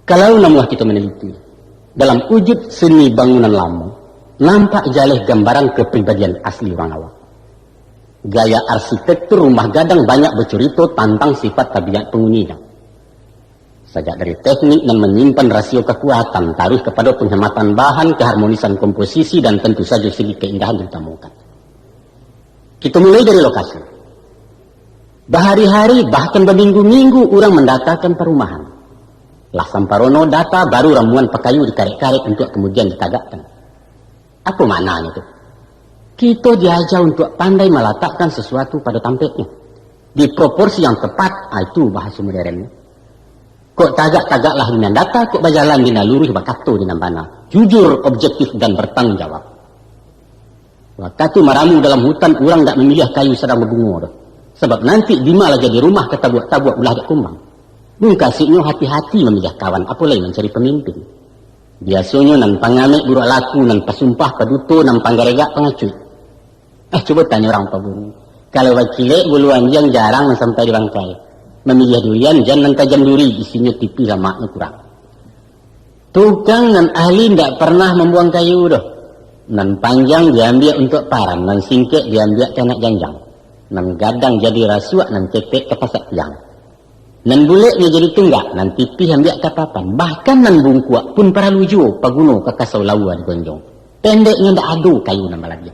Kalau namuah kita meneliti, dalam wujud seni bangunan lama, nampak jaleh gambaran kepribadian asli orang awak. Gaya arsitektur rumah gadang banyak bercerita tentang sifat tabiat penghuninya. Sejak dari teknik dan menyimpan rasio kekuatan, taruh kepada penghematan bahan, keharmonisan komposisi, dan tentu saja segi keindahan diutamakan. Kita mulai dari lokasi. Berhari-hari, bahkan berminggu-minggu, orang mendatangkan perumahan. Lah samparono data baru ramuan pekayu dikaret-karet untuk kemudian ditagakkan. Apa maknanya itu? Kita diajar untuk pandai meletakkan sesuatu pada tempatnya. Di proporsi yang tepat, itu bahasa modernnya. Kok tagak-tagaklah dengan data, kok berjalan dengan lurus bakato dengan bana. Jujur, objektif, dan bertanggung jawab. Waktu meramu dalam hutan, orang tak memilih kayu sedang berbunga. Sebab nanti dimalah jadi rumah ketabuak-tabuak ulah tak kumbang. Kasihnya hati-hati memilih kawan, apa lain mencari pemimpin. Biasanya nan pangamek buruk laku, nan pasumpah paduto, nan panggaregak pengacuy. Coba tanya orang paburu. Kalau wakilek buluan yang jarang sampai di bangkai. Memilih durian, jangan tajam duri, isinya tipis lemaknya kurang. Tukang nan ahli tidak pernah membuang kayu dah. Nan panjang diambil untuk paran, nan singkek diambil ke anak janjang. Nan gadang jadi rasuak, nan cetek ke pasak tiang. Nan buletnya jadi tunggak, nan tipis ambil ke papan. Bahkan nan bungkuak pun para lujo, paguno ke kasau lawa di gonjong. Pendeknya tak ada kayu nama lagi.